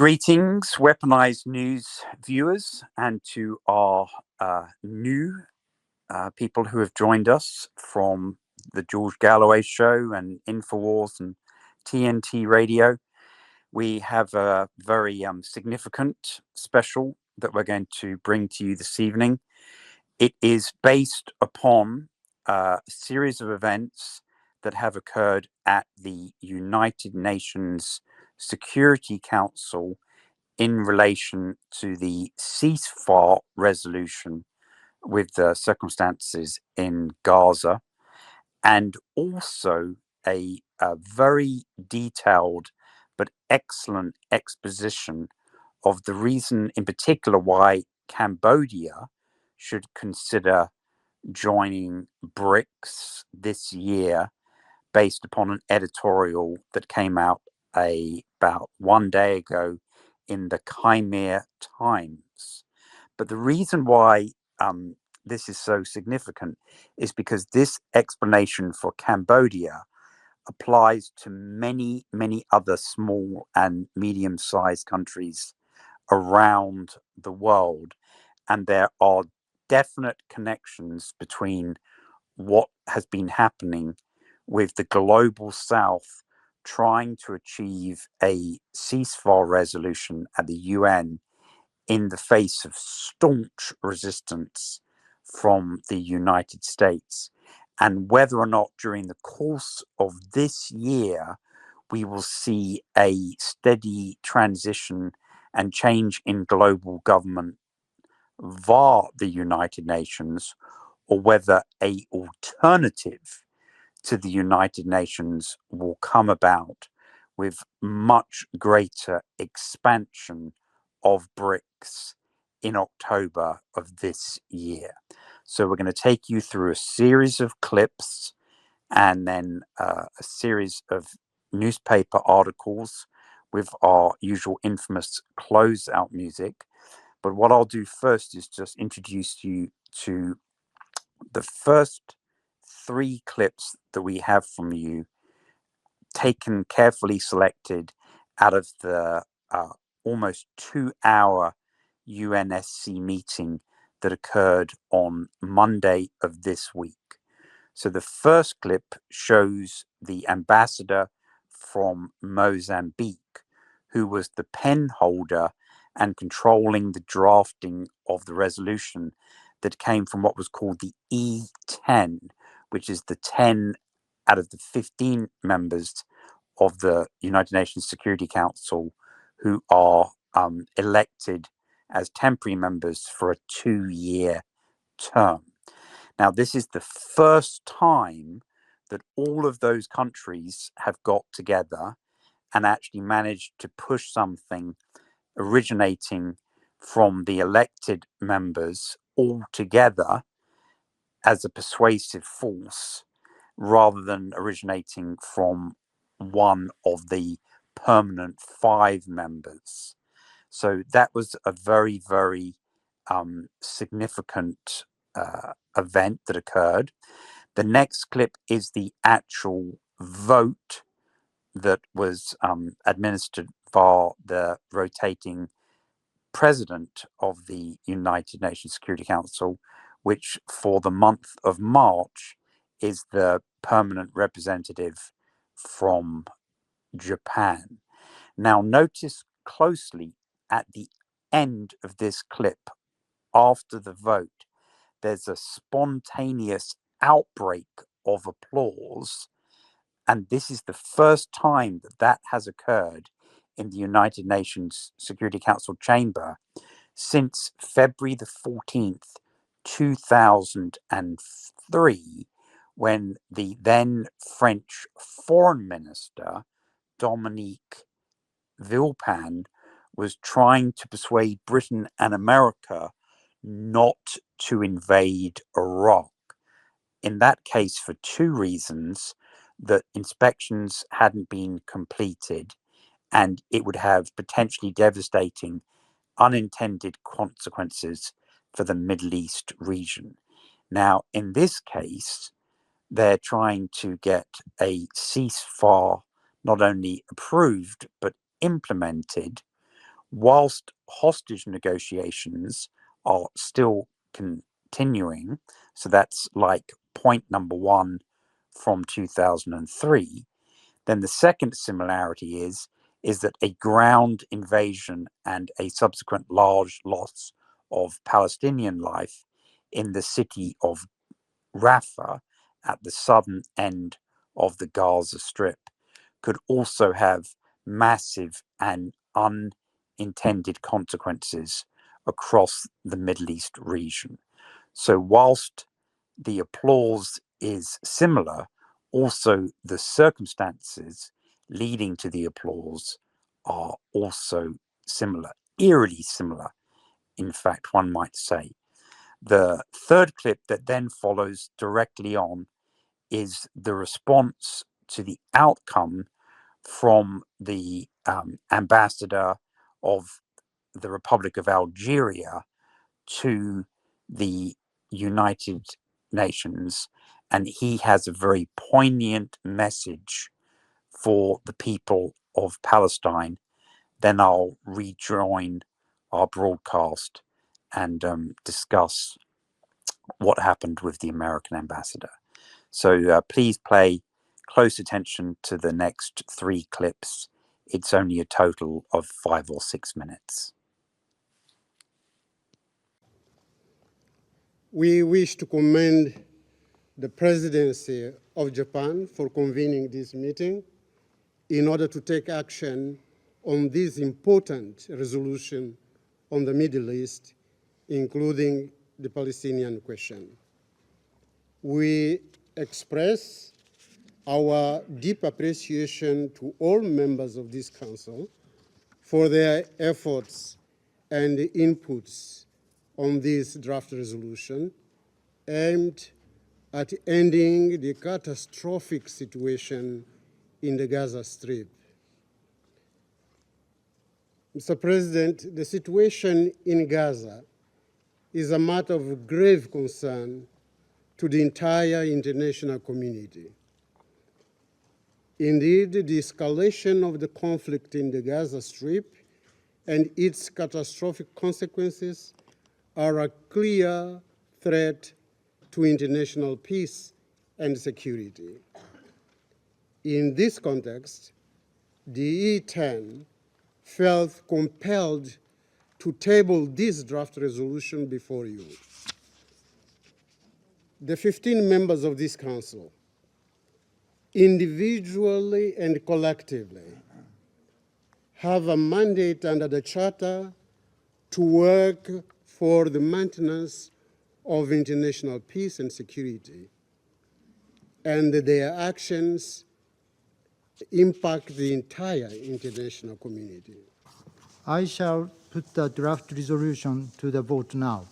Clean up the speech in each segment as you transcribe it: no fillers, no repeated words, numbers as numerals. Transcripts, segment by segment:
Greetings, Weaponized News viewers, and to our new people who have joined us from the George Galloway Show and Infowars and TNT Radio. We have a very significant special that we're going to bring to you this evening. It is based upon a series of events that have occurred at the United Nations Security Council in relation to the ceasefire resolution with the circumstances in Gaza, and also a very detailed but excellent exposition of the reason in particular why Cambodia should consider joining BRICS this year, based upon an editorial that came out about 1 day ago in the Khmer Times. But the reason why this is so significant is because this explanation for Cambodia applies to many, many other small and medium-sized countries around the world. And there are definite connections between what has been happening with the global South trying to achieve a ceasefire resolution at the UN in the face of staunch resistance from the United States, and whether or not during the course of this year we will see a steady transition and change in global government via the United Nations, or whether an alternative to the United Nations will come about with much greater expansion of BRICS in October of this year. So we're going to take you through a series of clips and then a series of newspaper articles with our usual infamous close-out music. But what I'll do first is just introduce you to the first 3 clips that we have from you, taken carefully selected out of the almost 2-hour UNSC meeting that occurred on Monday of this week. So the first clip shows the ambassador from Mozambique, who was the pen holder and controlling the drafting of the resolution that came from what was called the E10, which is the 10 out of the 15 members of the United Nations Security Council who are elected as temporary members for a 2-year term. Now, this is the first time that all of those countries have got together and actually managed to push something originating from the elected members all together as a persuasive force, rather than originating from one of the permanent 5 members. So that was a very, very significant event that occurred. The next clip is the actual vote that was administered by the rotating president of the United Nations Security Council, which for the month of March is the permanent representative from Japan. Now, notice closely at the end of this clip, after the vote, there's a spontaneous outbreak of applause. And this is the first time that that has occurred in the United Nations Security Council chamber since February the 14th, 2003, when the then French Foreign Minister, Dominique Villepin, was trying to persuade Britain and America not to invade Iraq. In that case, for 2 reasons: that inspections hadn't been completed, and it would have potentially devastating unintended consequences for the Middle East region. Now, in this case, they're trying to get a ceasefire not only approved, but implemented Whilst hostage negotiations are still continuing, so that's like point number one from 2003, then the second similarity is that a ground invasion and a subsequent large loss of Palestinian life in the city of Rafah at the southern end of the Gaza Strip could also have massive and unintended consequences across the Middle East region. So, whilst the applause is similar, also the circumstances leading to the applause are also similar, eerily similar, in fact, one might say. The third clip that then follows directly on is the response to the outcome from the ambassador of the Republic of Algeria to the United Nations. And he has a very poignant message for the people of Palestine. Then I'll rejoin our broadcast and discuss what happened with the American ambassador. So please pay close attention to the next three clips. It's only a total of 5 or 6 minutes. We wish to commend the presidency of Japan for convening this meeting in order to take action on this important resolution on the Middle East, including the Palestinian question. We express our deep appreciation to all members of this council for their efforts and inputs on this draft resolution aimed at ending the catastrophic situation in the Gaza Strip. Mr. President, the situation in Gaza is a matter of grave concern to the entire international community. Indeed, the escalation of the conflict in the Gaza Strip and its catastrophic consequences are a clear threat to international peace and security. In this context, the E10 felt compelled to table this draft resolution before you. The 15 members of this council, individually and collectively, have a mandate under the Charter to work for the maintenance of international peace and security, and their actions impact the entire international community. I shall put the draft resolution to the vote now.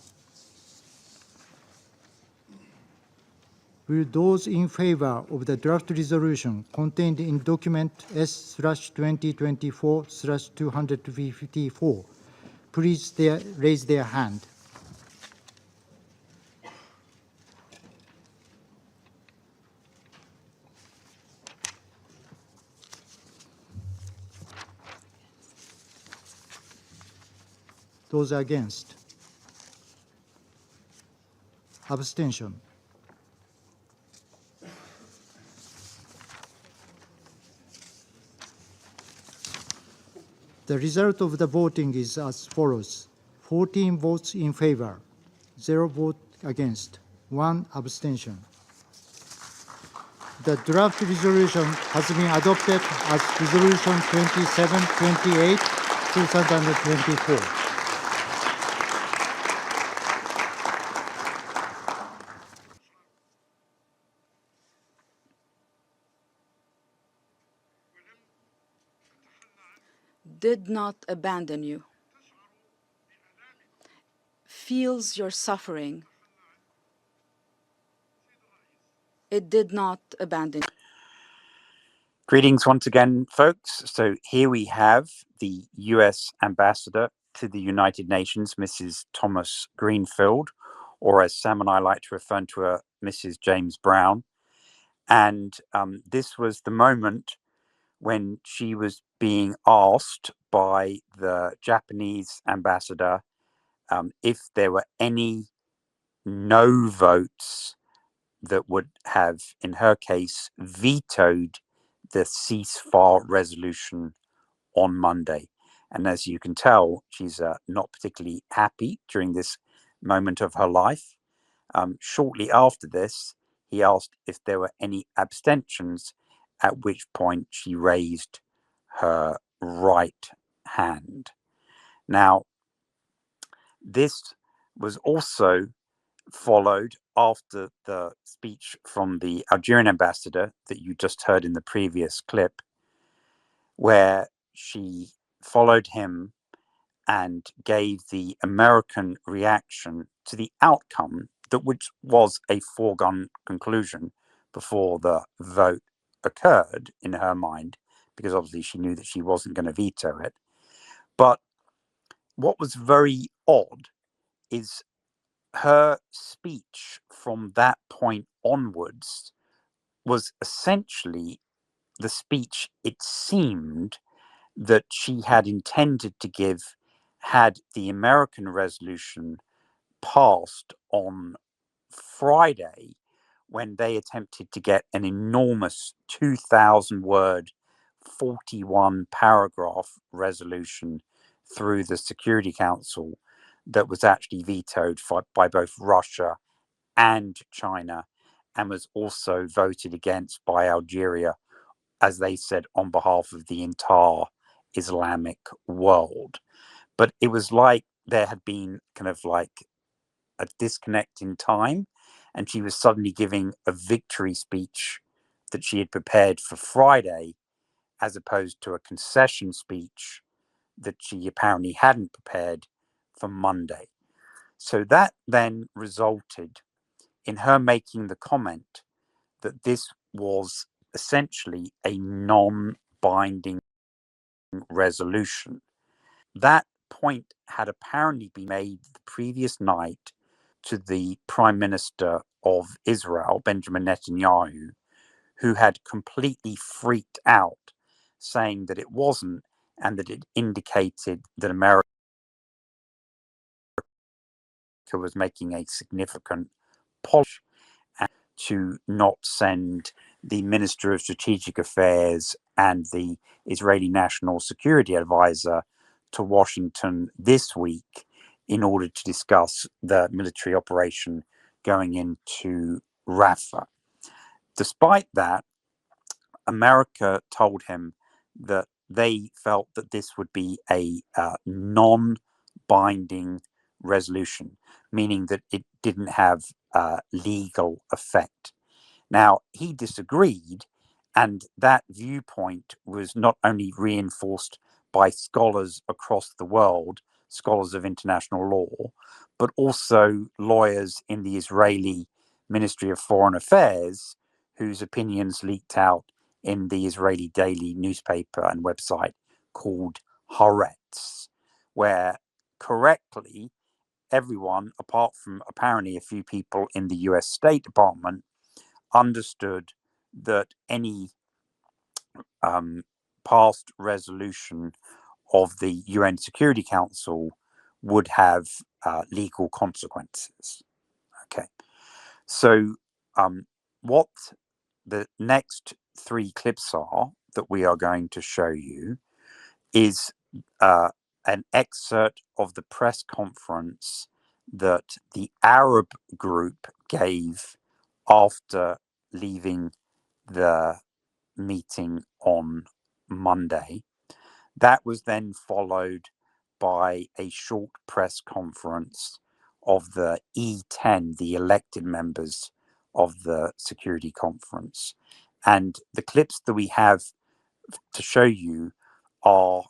Will those in favor of the draft resolution contained in document S/2024/254 please raise their hand? Those against? Abstention? The result of the voting is as follows: 14 votes in favor, 0 vote against, 1 abstention. The draft resolution has been adopted as Resolution 2728, 2024. Did not abandon you, feels your suffering. It did not abandon you. Greetings once again, folks. So here we have the US ambassador to the United Nations, Mrs. Thomas Greenfield, or as Sam and I like to refer to her, Mrs. James Brown. And this was the moment when she was being asked by the Japanese ambassador if there were any no votes that would have, in her case, vetoed the ceasefire resolution on Monday. And as you can tell, she's not particularly happy during this moment of her life. Shortly after this, he asked if there were any abstentions, at which point she raised her right hand. Now, this was also followed after the speech from the Algerian ambassador that you just heard in the previous clip, where she followed him and gave the American reaction to the outcome, that which was a foregone conclusion before the vote occurred in her mind, because obviously she knew that she wasn't going to veto it. But what was very odd is her speech from that point onwards was essentially the speech it seemed that she had intended to give had the American resolution passed on Friday, when they attempted to get an enormous 2,000 word, 41 paragraph resolution through the Security Council that was actually vetoed by both Russia and China, and was also voted against by Algeria, as they said, on behalf of the entire Islamic world. But it was like there had been kind of like a disconnect in time, and she was suddenly giving a victory speech that she had prepared for Friday, as opposed to a concession speech that she apparently hadn't prepared for Monday. So that then resulted in her making the comment that this was essentially a non-binding resolution. That point had apparently been made the previous night to the Prime Minister of Israel, Benjamin Netanyahu, who had completely freaked out, saying that it wasn't, and that it indicated that America was making a significant policy to not send the Minister of Strategic Affairs and the Israeli National Security Advisor to Washington this week in order to discuss the military operation going into Rafah. Despite that, America told him that they felt that this would be a non-binding resolution, meaning that it didn't have legal effect. Now, he disagreed, and that viewpoint was not only reinforced by scholars across the world, scholars of international law, but also lawyers in the Israeli Ministry of Foreign Affairs, whose opinions leaked out in the Israeli daily newspaper and website called Haaretz, where correctly everyone, apart from apparently a few people in the US State Department, understood that any past resolution of the UN Security Council would have legal consequences. Okay, so what the next three clips are that we are going to show you is an excerpt of the press conference that the Arab group gave after leaving the meeting on Monday. That was then followed by a short press conference of the E10, the elected members of the Security Conference. And the clips that we have to show you are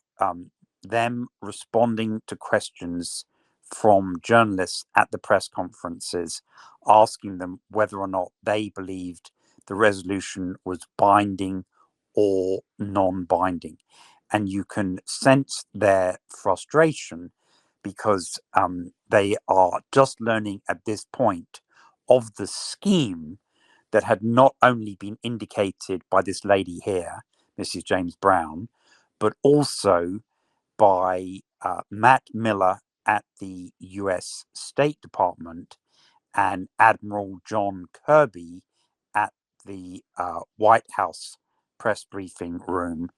them responding to questions from journalists at the press conferences, asking them whether or not they believed the resolution was binding or non-binding. And you can sense their frustration, because they are just learning at this point of the scheme that had not only been indicated by this lady here, Mrs. James Brown, but also by Matt Miller at the US State Department and Admiral John Kirby at the White House press briefing room,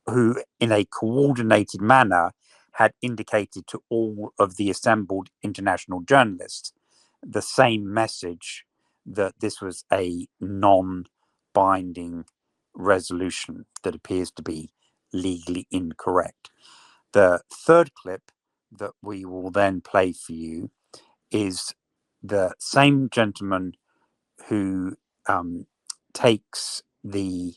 who, in a coordinated manner, had indicated to all of the assembled international journalists the same message, that this was a non-binding resolution that appears to be legally incorrect. The third clip that we will then play for you is the same gentleman who takes the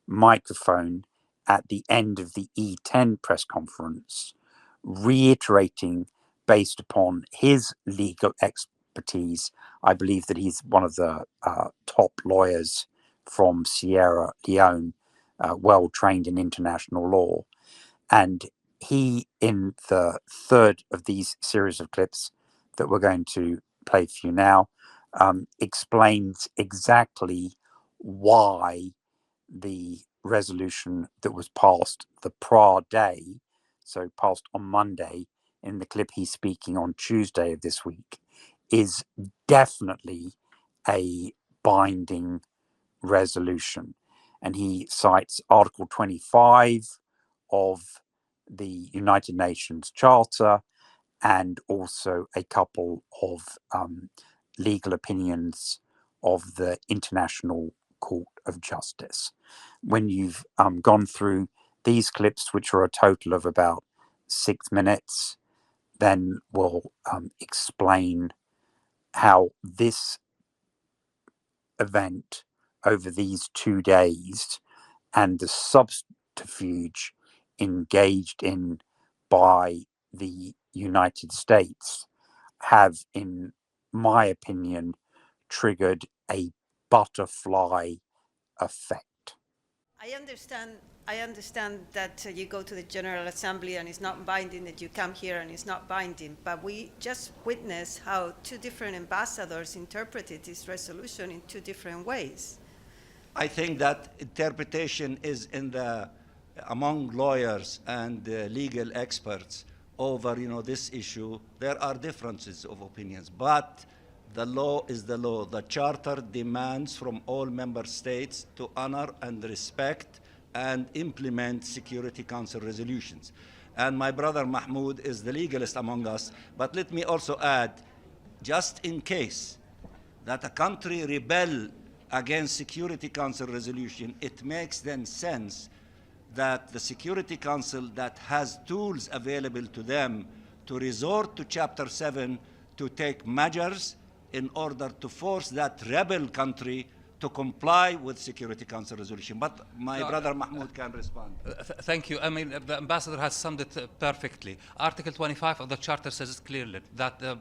microphone at the end of the E10 press conference, reiterating, based upon his legal expertise. I believe that he's one of the top lawyers from Sierra Leone, well trained in international law. And he, in the third of these series of clips that we're going to play for you now, explains exactly why the resolution that was passed the prior day, so passed on Monday, in the clip he's speaking on Tuesday of this week, is definitely a binding resolution. And he cites Article 25 of the United Nations Charter, and also a couple of legal opinions of the International Court of Justice. When you've gone through these clips, which are a total of about 6 minutes, then we'll explain how this event over these 2 days and the subterfuge engaged in by the United States have, in my opinion, triggered a butterfly effect. I understand that you go to the General Assembly and it's not binding, that you come here and it's not binding, but we just witnessed how two different ambassadors interpreted this resolution in two different ways. I think that interpretation is among lawyers and legal experts over this issue. There are differences of opinions, but the law is the law. The Charter demands from all member states to honor and respect and implement Security Council resolutions. And my brother Mahmoud is the legalist among us, but let me also add, just in case that a country rebel against Security Council resolution, it makes then sense that the Security Council that has tools available to them to resort to Chapter 7 to take measures in order to force that rebel country to comply with Security Council resolution. But my brother Mahmoud can respond. Thank you. I mean, the ambassador has summed it perfectly. Article 25 of the Charter says clearly that the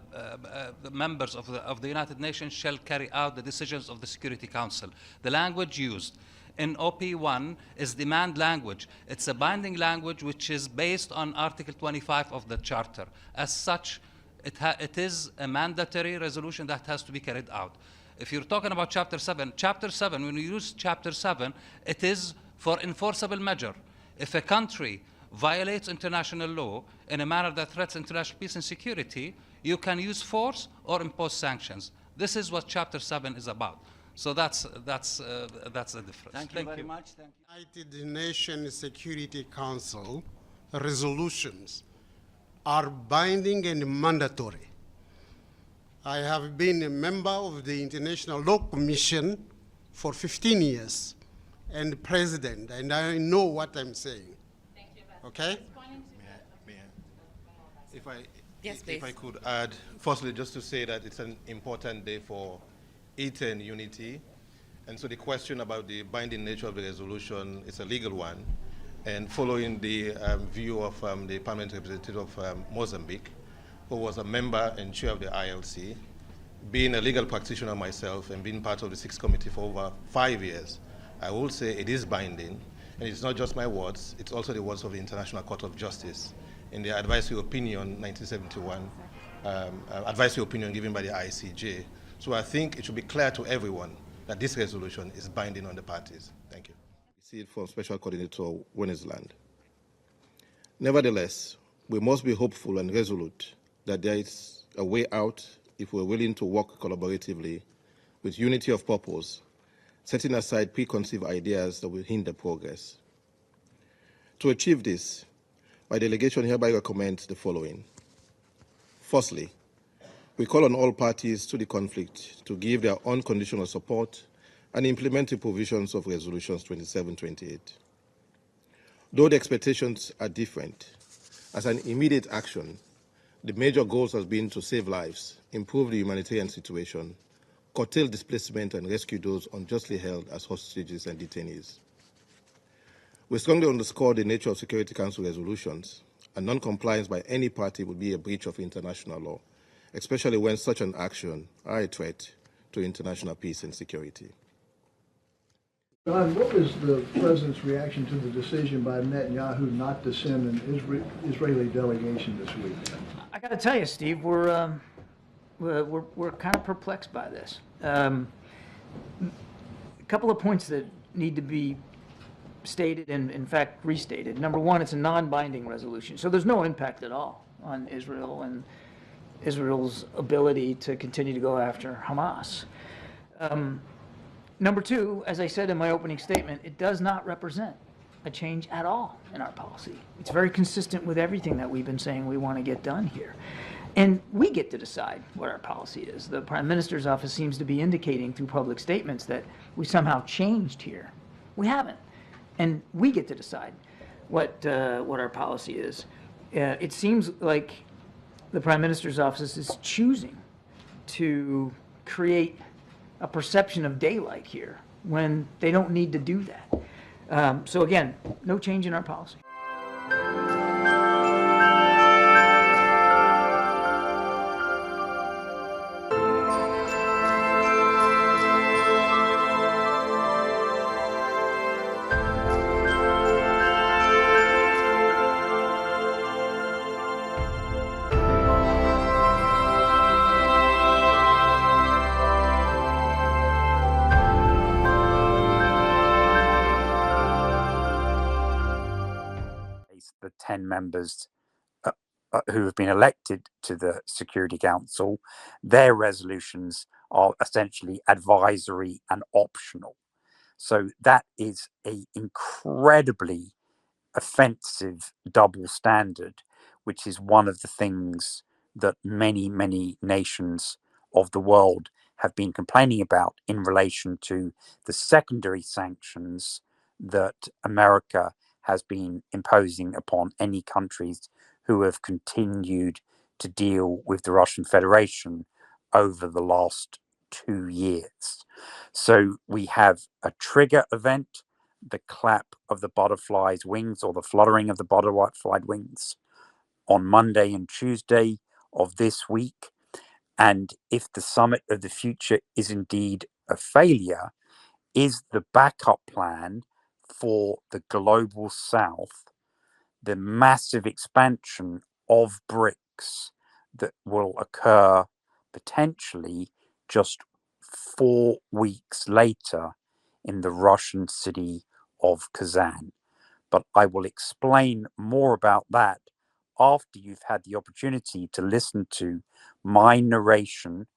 members of the United Nations shall carry out the decisions of the Security Council. The language used in OP1 is demand language. It's a binding language which is based on Article 25 of the Charter. As such, it is a mandatory resolution that has to be carried out. If you're talking about Chapter 7, when you use Chapter 7, it is for enforceable measure. If a country violates international law in a manner that threatens international peace and security, you can use force or impose sanctions. This is what Chapter 7 is about. So that's the difference. Thank you very much. Thank you. United Nations Security Council resolutions are binding and mandatory. I have been a member of the International Law Commission for 15 years and president, and I know what I'm saying. Thank you, okay? If I could add, firstly, just to say that it's an important day for AT&T unity. And so the question about the binding nature of the resolution is a legal one. And following the view of the permanent representative of Mozambique, who was a member and chair of the ILC, being a legal practitioner myself and being part of the Sixth Committee for over 5 years, I will say it is binding. And it's not just my words, it's also the words of the International Court of Justice in the advisory opinion 1971, advisory opinion given by the ICJ. So I think it should be clear to everyone that this resolution is binding on the parties. Thank you. See it from Special Coordinator Wennesland. Nevertheless, we must be hopeful and resolute that there is a way out if we're willing to work collaboratively with unity of purpose, setting aside preconceived ideas that will hinder progress. To achieve this, my delegation hereby recommends the following. Firstly, we call on all parties to the conflict to give their unconditional support and implement the provisions of Resolutions 2728. Though the expectations are different, as an immediate action, the major goals has been to save lives, improve the humanitarian situation, curtail displacement, and rescue those unjustly held as hostages and detainees. We strongly underscore the nature of Security Council resolutions, and non-compliance by any party would be a breach of international law, especially when such an action are a threat to international peace and security. John, what was the president's reaction to the decision by Netanyahu not to send an Israeli delegation this week? I got to tell you, Steve, we're kind of perplexed by this. A couple of points that need to be stated and, in fact, restated. Number one, it's a non-binding resolution, so there's no impact at all on Israel and Israel's ability to continue to go after Hamas. Number two, as I said in my opening statement, it does not represent a change at all in our policy. It's very consistent with everything that we've been saying we want to get done here. And we get to decide what our policy is. The Prime Minister's office seems to be indicating through public statements that we somehow changed here. We haven't. And we get to decide what our policy is. It seems like the Prime Minister's office is choosing to create a perception of daylight here when they don't need to do that. So again, no change in our policy. The 10 members who have been elected to the Security Council, their resolutions are essentially advisory and optional. So that is an incredibly offensive double standard, which is one of the things that many, many nations of the world have been complaining about in relation to the secondary sanctions that America has been imposing upon any countries who have continued to deal with the Russian Federation over the last 2 years. So we have a trigger event, the clap of the butterfly's wings or the fluttering of the butterfly wings on Monday and Tuesday of this week. And if the Summit of the Future is indeed a failure, is the backup plan for the global south the massive expansion of BRICS that will occur potentially just 4 weeks later in the Russian city of Kazan. But I will explain more about that after you've had the opportunity to listen to my narration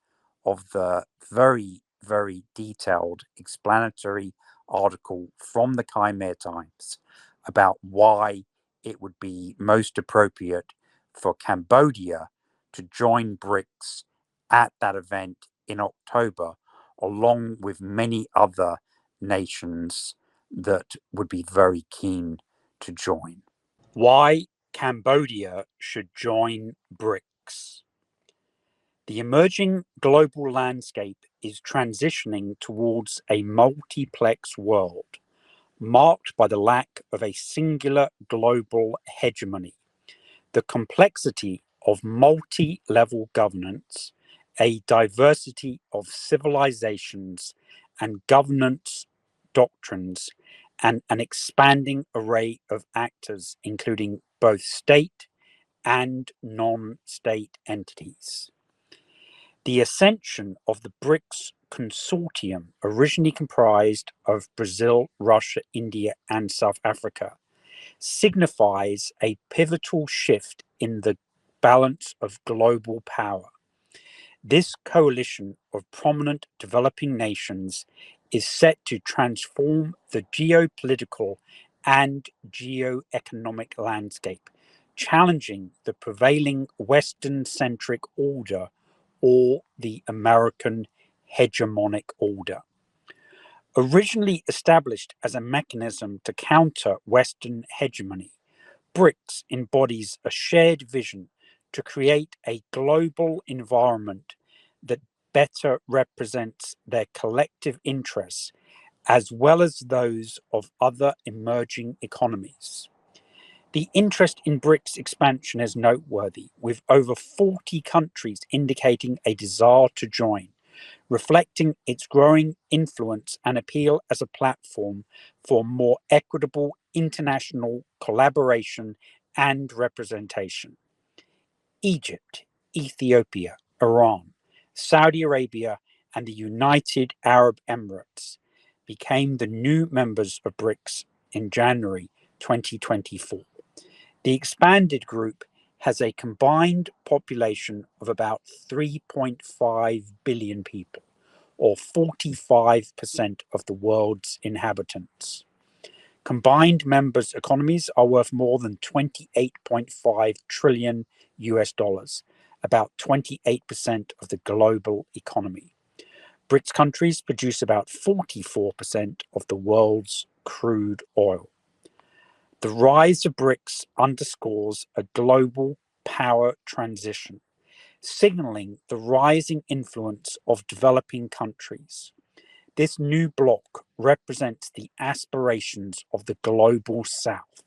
of the very, very detailed explanatory article from the Khmer Times about why it would be most appropriate for Cambodia to join BRICS at that event in October, along with many other nations that would be very keen to join. Why Cambodia should join BRICS. The emerging global landscape is transitioning towards a multiplex world, marked by the lack of a singular global hegemony, the complexity of multi-level governance, a diversity of civilizations and governance doctrines, and an expanding array of actors, including both state and non-state entities. The ascension of the BRICS consortium, originally comprised of Brazil, Russia, India, and South Africa, signifies a pivotal shift in the balance of global power. This coalition of prominent developing nations is set to transform the geopolitical and geoeconomic landscape, challenging the prevailing Western-centric order or the American hegemonic order. Originally established as a mechanism to counter Western hegemony, BRICS embodies a shared vision to create a global environment that better represents their collective interests as well as those of other emerging economies. The interest in BRICS expansion is noteworthy, with over 40 countries indicating a desire to join, reflecting its growing influence and appeal as a platform for more equitable international collaboration and representation. Egypt, Ethiopia, Iran, Saudi Arabia, and the United Arab Emirates became the new members of BRICS in January 2024. The expanded group has a combined population of about 3.5 billion people, or 45% of the world's inhabitants. Combined members' economies are worth more than 28.5 trillion US dollars, about 28% of the global economy. BRICS countries produce about 44% of the world's crude oil. The rise of BRICS underscores a global power transition, signaling the rising influence of developing countries. This new bloc represents the aspirations of the global South.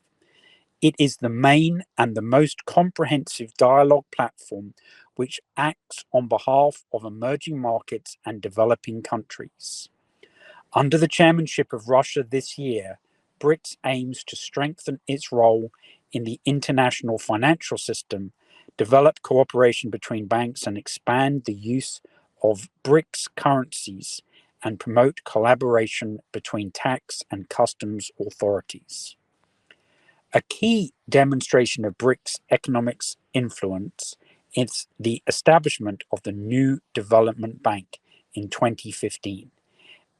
It is the main and the most comprehensive dialogue platform which acts on behalf of emerging markets and developing countries. Under the chairmanship of Russia this year, BRICS aims to strengthen its role in the international financial system, develop cooperation between banks, and expand the use of BRICS currencies and promote collaboration between tax and customs authorities. A key demonstration of BRICS economics influence is the establishment of the new development bank in 2015,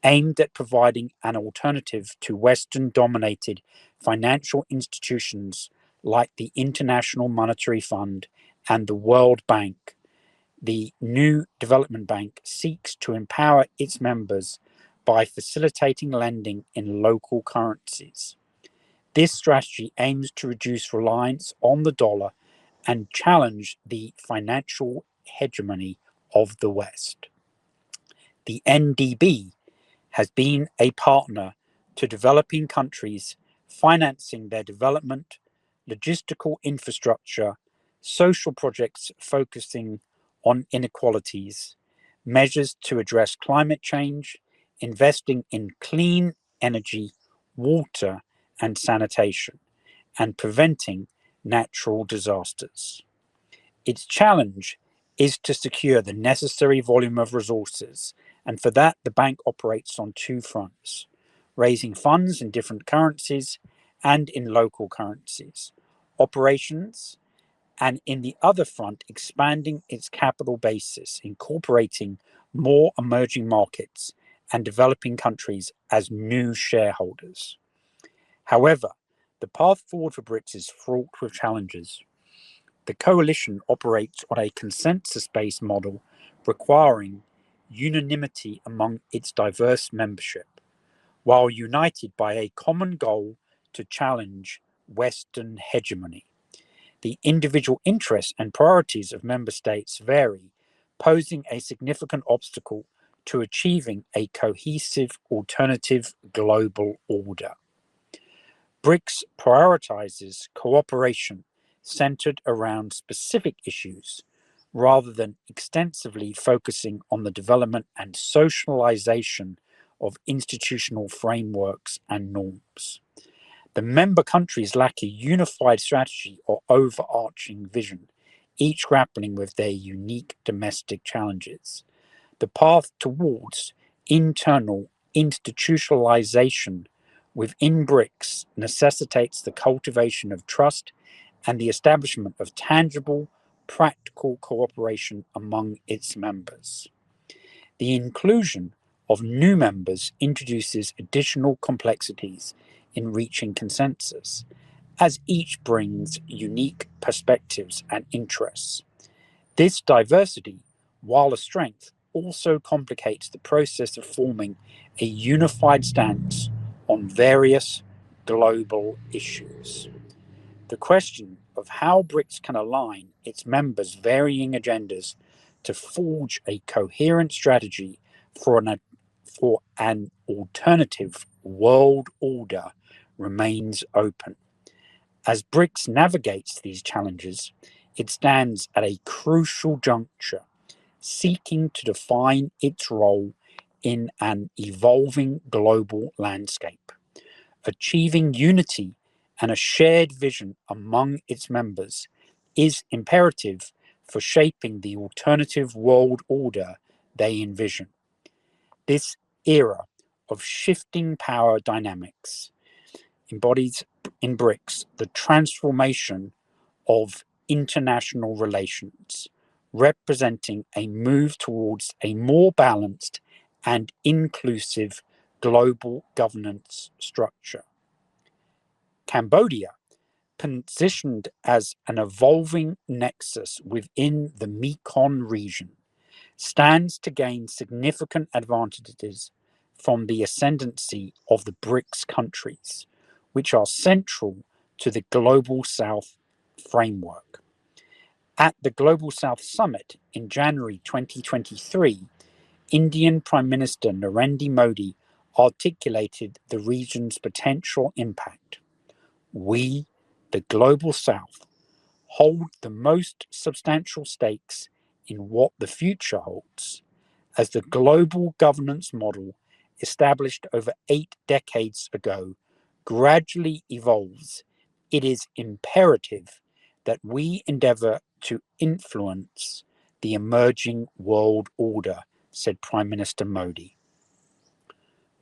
aimed at providing an alternative to Western-dominated financial institutions like the International Monetary Fund and the World Bank. The new development bank seeks to empower its members by facilitating lending in local currencies. This strategy aims to reduce reliance on the dollar and challenge the financial hegemony of the West. The NDB has been a partner to developing countries, financing their development, logistical infrastructure, social projects focusing on inequalities, measures to address climate change, investing in clean energy, water, and sanitation, and preventing natural disasters. Its challenge is to secure the necessary volume of resources, and for that, the bank operates on two fronts: raising funds in different currencies and in local currencies, operations, and in the other front, expanding its capital basis, incorporating more emerging markets and developing countries as new shareholders. However, the path forward for BRICS is fraught with challenges. The coalition operates on a consensus-based model requiring unanimity among its diverse membership, while united by a common goal to challenge Western hegemony. The individual interests and priorities of member states vary, posing a significant obstacle to achieving a cohesive alternative global order. BRICS prioritizes cooperation centered around specific issues rather than extensively focusing on the development and socialization of institutional frameworks and norms. The member countries lack a unified strategy or overarching vision, each grappling with their unique domestic challenges. The path towards internal institutionalization within BRICS necessitates the cultivation of trust and the establishment of tangible, practical cooperation among its members. The inclusion of new members introduces additional complexities in reaching consensus, as each brings unique perspectives and interests. This diversity, while a strength, also complicates the process of forming a unified stance on various global issues. The question of how BRICS can align its members' varying agendas to forge a coherent strategy for an alternative world order remains open. As BRICS navigates these challenges, it stands at a crucial juncture, seeking to define its role in an evolving global landscape. Achieving unity and a shared vision among its members is imperative for shaping the alternative world order they envision. This era of shifting power dynamics embodies in BRICS the transformation of international relations, representing a move towards a more balanced and inclusive global governance structure. Cambodia, positioned as an evolving nexus within the Mekong region, stands to gain significant advantages from the ascendancy of the BRICS countries, which are central to the Global South framework. At the Global South Summit in January 2023, Indian Prime Minister Narendra Modi articulated the region's potential impact. We, the Global South, hold the most substantial stakes in what the future holds. As the global governance model established over 8 decades ago gradually evolves, it is imperative that we endeavor to influence the emerging world order, said Prime Minister Modi.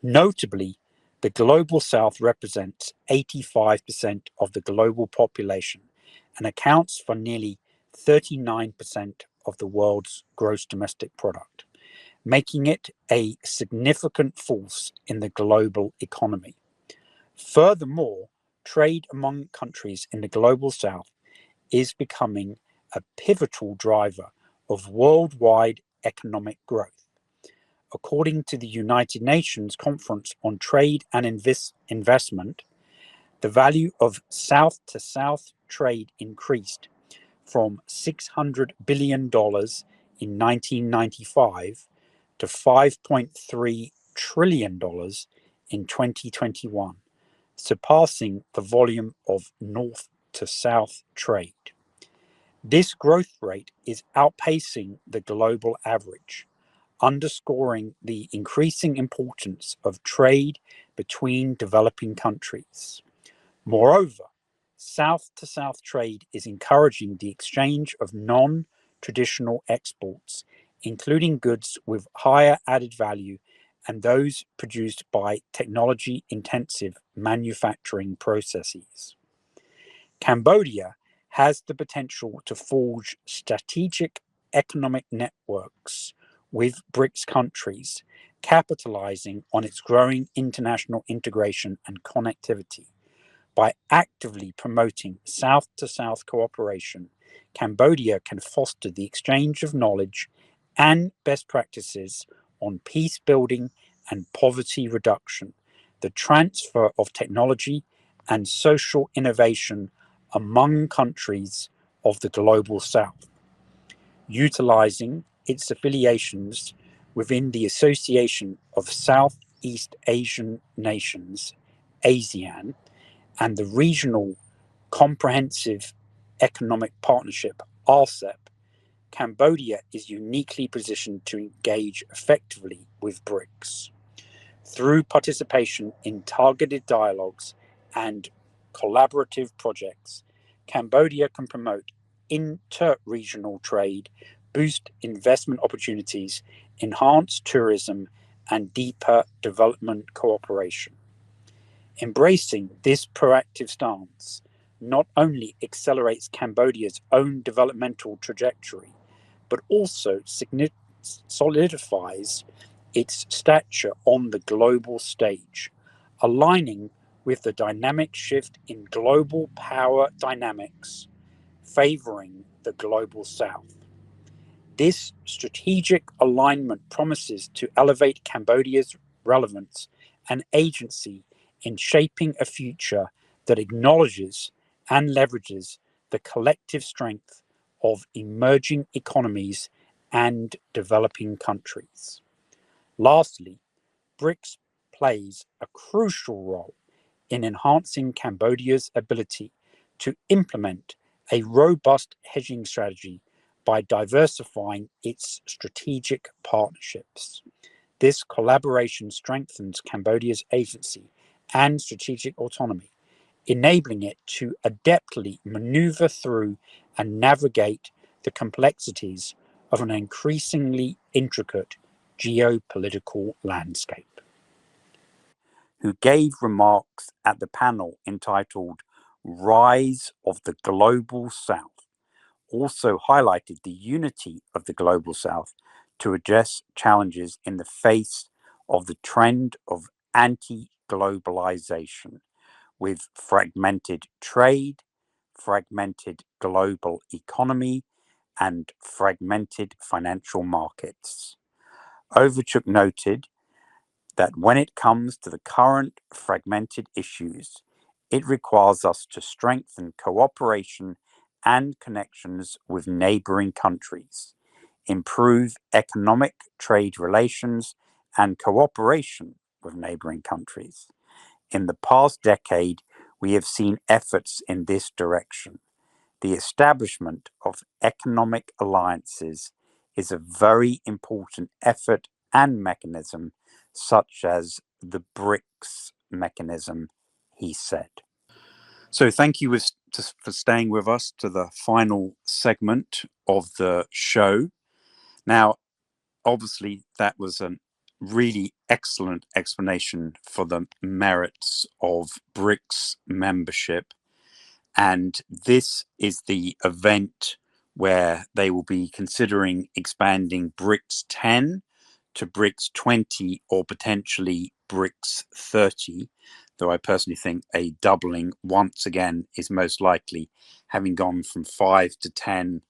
Notably, the Global South represents 85% of the global population and accounts for nearly 39% of the world's gross domestic product, making it a significant force in the global economy. Furthermore, trade among countries in the Global South is becoming a pivotal driver of worldwide economic growth. According to the United Nations Conference on Trade and Investment, the value of South-to-South trade increased from $600 billion in 1995 to $5.3 trillion in 2021, surpassing the volume of North-to-South trade. This growth rate is outpacing the global average, underscoring the increasing importance of trade between developing countries. Moreover, South-to-South trade is encouraging the exchange of non-traditional exports, including goods with higher added value and those produced by technology-intensive manufacturing processes. Cambodia has the potential to forge strategic economic networks with BRICS countries, capitalizing on its growing international integration and connectivity. By actively promoting South-to-South cooperation, Cambodia can foster the exchange of knowledge and best practices on peace building and poverty reduction, the transfer of technology and social innovation among countries of the Global South. Utilizing its affiliations within the Association of Southeast Asian Nations, ASEAN, and the Regional Comprehensive Economic Partnership, RCEP, Cambodia is uniquely positioned to engage effectively with BRICS. Through participation in targeted dialogues and collaborative projects, Cambodia can promote inter-regional trade, boost investment opportunities, enhance tourism, and deeper development cooperation. Embracing this proactive stance not only accelerates Cambodia's own developmental trajectory, but also solidifies its stature on the global stage, aligning with the dynamic shift in global power dynamics, favoring the global south. This strategic alignment promises to elevate Cambodia's relevance and agency in shaping a future that acknowledges and leverages the collective strength of emerging economies and developing countries. Lastly, BRICS plays a crucial role in enhancing Cambodia's ability to implement a robust hedging strategy by diversifying its strategic partnerships. This collaboration strengthens Cambodia's agency and strategic autonomy, enabling it to adeptly maneuver through and navigate the complexities of an increasingly intricate geopolitical landscape. Who gave remarks at the panel entitled Rise of the Global South, also highlighted the unity of the Global South to address challenges in the face of the trend of anti-globalization, with fragmented trade, fragmented global economy, and fragmented financial markets. Overchuk noted that when it comes to the current fragmented issues, it requires us to strengthen cooperation and connections with neighboring countries, improve economic trade relations and cooperation with neighboring countries. In the past decade, we have seen efforts in this direction. The establishment of economic alliances is a very important effort and mechanism, such as the BRICS mechanism, he said. So thank you for staying with us to the final segment of the show. Now, obviously, that was a really excellent explanation for the merits of BRICS membership. And this is the event where they will be considering expanding BRICS 10 to BRICS 20 or potentially BRICS 30, though I personally think a doubling once again is most likely, having gone from 5 to 10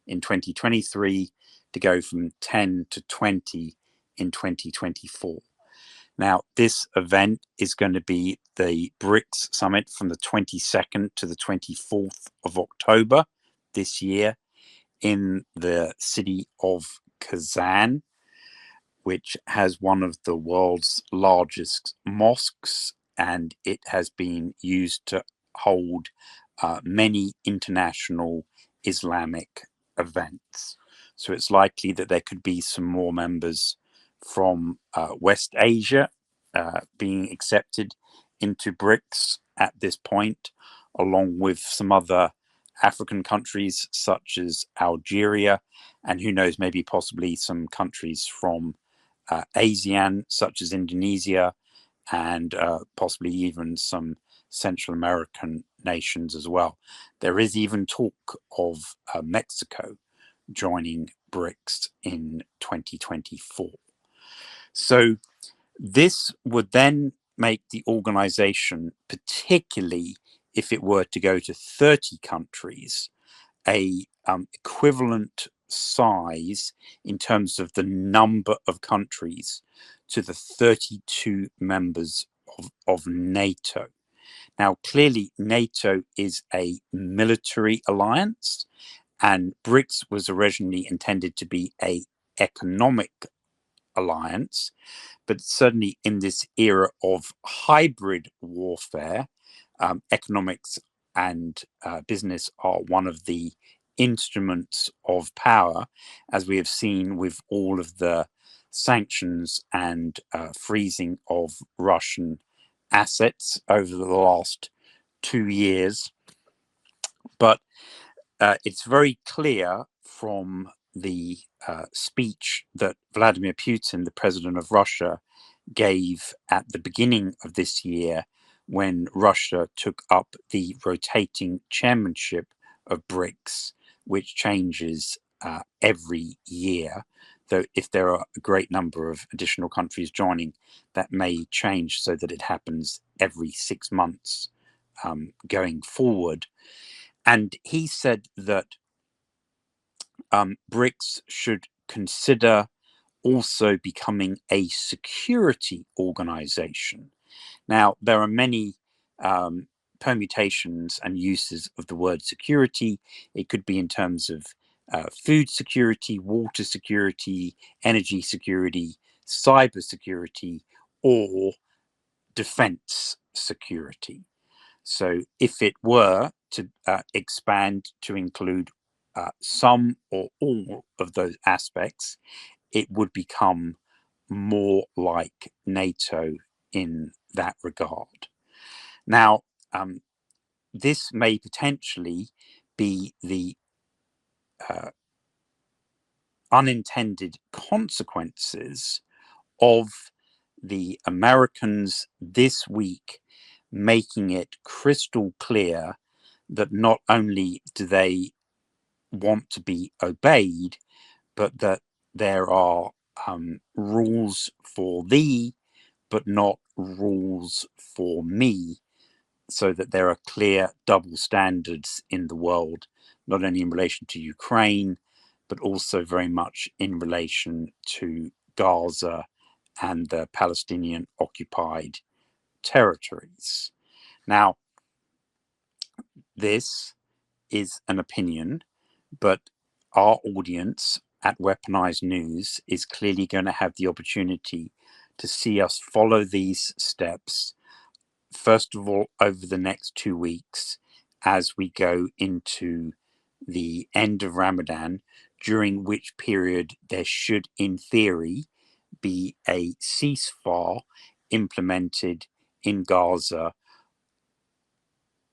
in 2023 to go from 10 to 20 in 2024. Now, this event is going to be the BRICS Summit from the 22nd to the 24th of October this year in the city of Kazan, which has one of the world's largest mosques, and it has been used to hold many international Islamic events. So it's likely that there could be some more members from West Asia being accepted into BRICS at this point, along with some other African countries such as Algeria, and who knows, maybe possibly some countries from ASEAN, such as Indonesia, and possibly even some Central American nations as well. There is even talk of Mexico joining BRICS in 2024. So this would then make the organization, particularly if it were to go to 30 countries, a equivalent size in terms of the number of countries to the 32 members of NATO. Now, clearly, NATO is a military alliance, and BRICS was originally intended to be an economic alliance, but certainly in this era of hybrid warfare, economics and business are one of the instruments of power, as we have seen with all of the sanctions and freezing of Russian assets over the last 2 years. But it's very clear from the speech that Vladimir Putin, the president of Russia, gave at the beginning of this year, when Russia took up the rotating chairmanship of BRICS, which changes every year. Though if there are a great number of additional countries joining, that may change so that it happens every 6 months going forward. And he said that BRICS should consider also becoming a security organization. Now, there are many permutations and uses of the word security. It could be in terms of food security, water security, energy security, cyber security, or defense security. So if it were to expand to include some or all of those aspects, it would become more like NATO in that regard. Now, this may potentially be the unintended consequences of the Americans this week making it crystal clear that not only do they want to be obeyed, but that there are rules for thee, but not rules for me, so that there are clear double standards in the world, not only in relation to Ukraine, but also very much in relation to Gaza and the Palestinian occupied territories. Now, this is an opinion, but our audience at Weaponized News is clearly going to have the opportunity to see us follow these steps, first of all, over the next 2 weeks as we go into the end of Ramadan, during which period there should, in theory, be a ceasefire implemented in Gaza,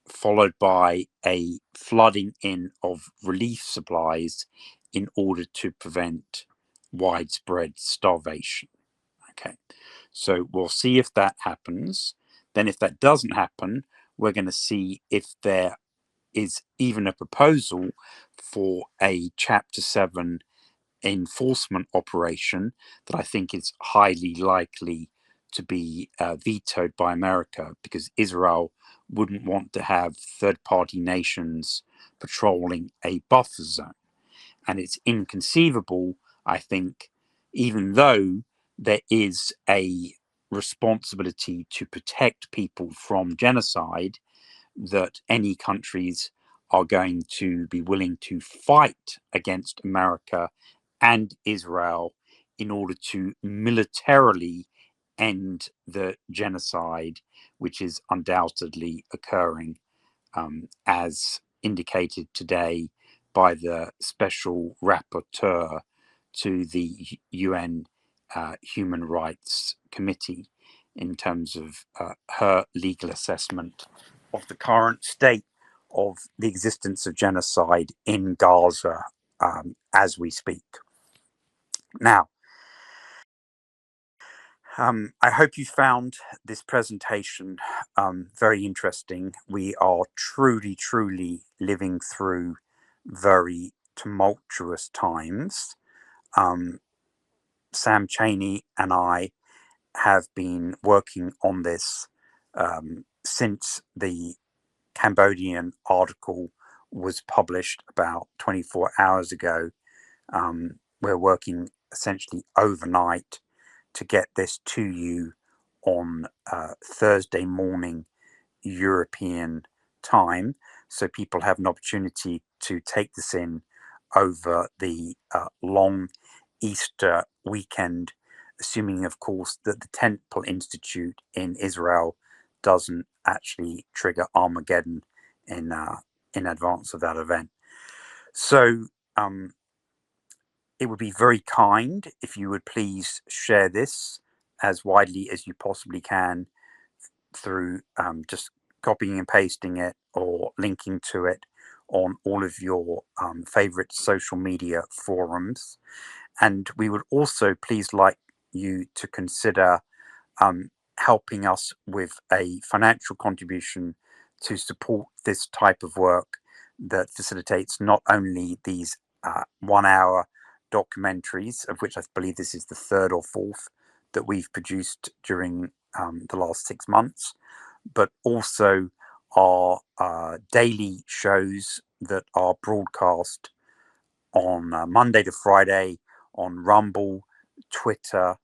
followed by a flooding in of relief supplies in order to prevent widespread starvation. Okay, so we'll see if that happens. Then if that doesn't happen, we're going to see if there is even a proposal for a Chapter 7 enforcement operation that I think is highly likely to be vetoed by America, because Israel wouldn't want to have third-party nations patrolling a buffer zone. And it's inconceivable, I think, even though there is a responsibility to protect people from genocide, that any countries are going to be willing to fight against America and Israel in order to militarily end the genocide, which is undoubtedly occurring, as indicated today by the special rapporteur to the UN Human Rights Committee in terms of her legal assessment of the current state of the existence of genocide in Gaza as we speak. Now, I hope you found this presentation very interesting. We are truly living through very tumultuous times. Sam Cheney and I have been working on this since the Cambodian article was published about 24 hours ago. We're working essentially overnight to get this to you on Thursday morning European time, so people have an opportunity to take this in over the long Easter weekend, assuming, of course, that the Temple Institute in Israel doesn't actually trigger Armageddon in advance of that event. So it would be very kind if you would please share this as widely as you possibly can through just copying and pasting it or linking to it on all of your favorite social media forums. And we would also please like you to consider helping us with a financial contribution to support this type of work that facilitates not only these 1 hour documentaries, of which I believe this is the third or fourth that we've produced during the last 6 months, but also our daily shows that are broadcast on Monday to Friday on Rumble, Twitter,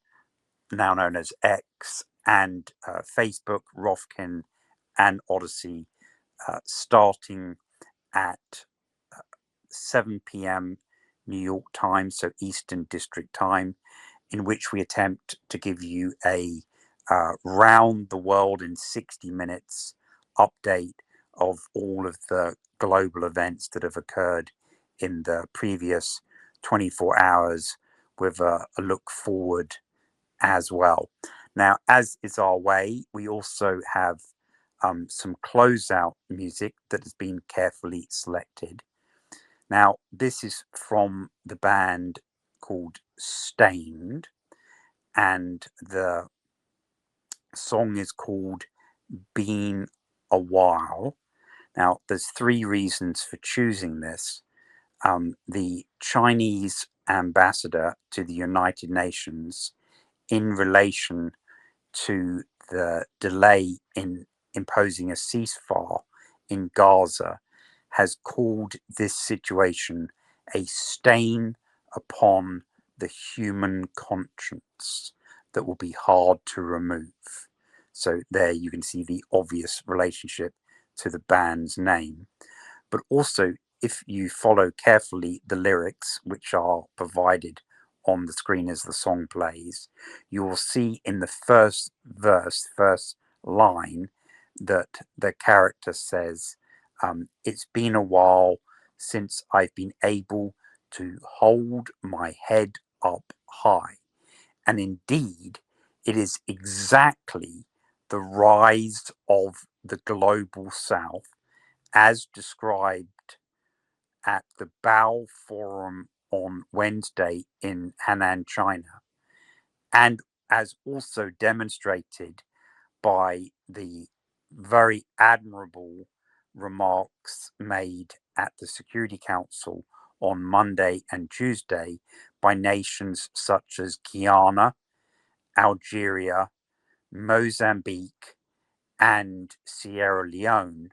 now known as X, and Facebook, Rofkin, and Odyssey, starting at 7 p.m. New York time, so Eastern District time, in which we attempt to give you a round the world in 60 minutes update of all of the global events that have occurred in the previous 24 hours, with a look forward as well. Now, as is our way, we also have some closeout music that has been carefully selected. Now, this is from the band called Stained, and the song is called Been a While. Now, there's 3 reasons for choosing this. The Chinese ambassador to the United Nations, in relation to the delay in imposing a ceasefire in Gaza, has called this situation a stain upon the human conscience that will be hard to remove. So there you can see the obvious relationship to the band's name. But also, if you follow carefully the lyrics, which are provided on the screen as the song plays, you will see in the first verse, first line, that the character says, it's been a while since I've been able to hold my head up high. And indeed, it is exactly the rise of the global south as described at the Bao Forum on Wednesday in Henan, China, and as also demonstrated by the very admirable remarks made at the Security Council on Monday and Tuesday by nations such as Guyana, Algeria, Mozambique, and Sierra Leone,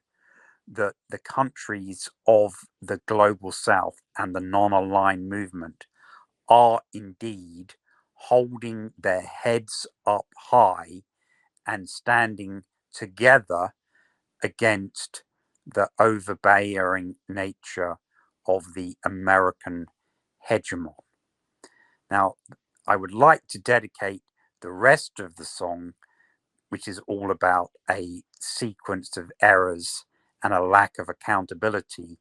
that the countries of the global south and the non-aligned movement are indeed holding their heads up high and standing together against the overbearing nature of the American hegemon. Now, I would like to dedicate the rest of the song, which is all about a sequence of errors and a lack of accountability,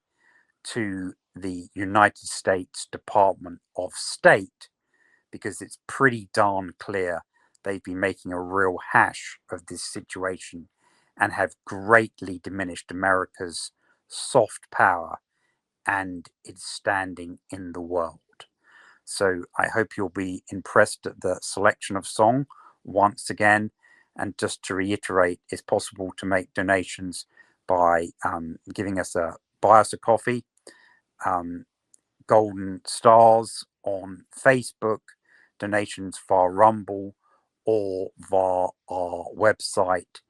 to the United States Department of State, because it's pretty darn clear they've been making a real hash of this situation and have greatly diminished America's soft power and its standing in the world. So I hope you'll be impressed at the selection of song once again. And just to reiterate, it's possible to make donations by buy us a coffee, golden stars on Facebook, donations via Rumble, or via our website,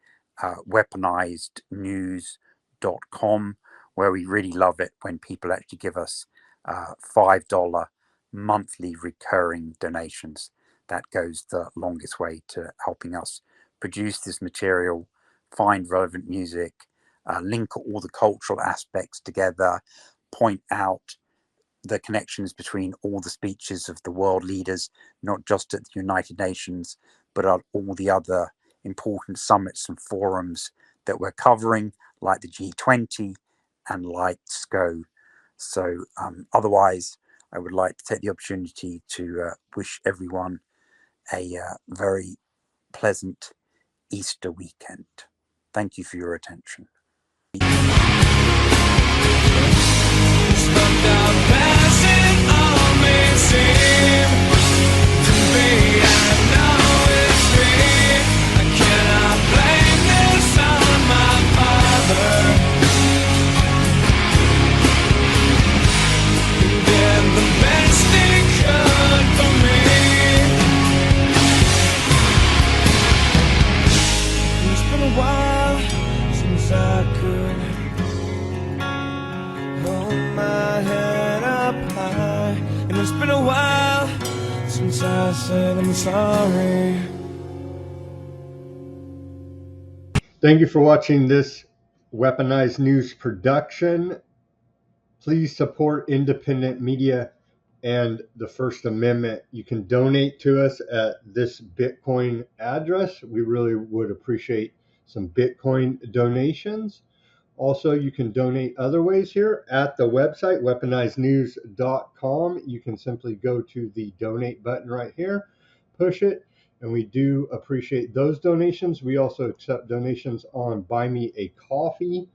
weaponizednews.com, where we really love it when people actually give us $5 monthly recurring donations. That goes the longest way to helping us produce this material, find relevant music, link all the cultural aspects together, point out the connections between all the speeches of the world leaders, not just at the United Nations, but at all the other important summits and forums that we're covering, like the G20 and like SCO. So otherwise, I would like to take the opportunity to wish everyone a very pleasant Easter weekend. Thank you for your attention. I know it's me. I can't it's been a while since I said I'm sorry. Thank you for watching this Weaponized News production. Please support independent media and the First Amendment. You can donate to us at this Bitcoin address. We really would appreciate some Bitcoin donations. Also, you can donate other ways here at the website, weaponizednews.com. You can simply go to the donate button right here, push it, and we do appreciate those donations. We also accept donations on Buy Me a Coffee.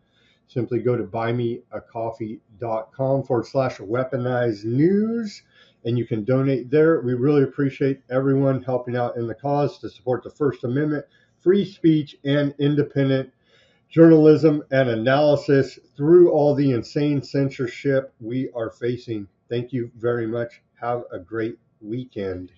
Simply go to buymeacoffee.com/weaponized news, and you can donate there. We really appreciate everyone helping out in the cause to support the First Amendment, free speech, and independent journalism and analysis through all the insane censorship we are facing. Thank you very much. Have a great weekend.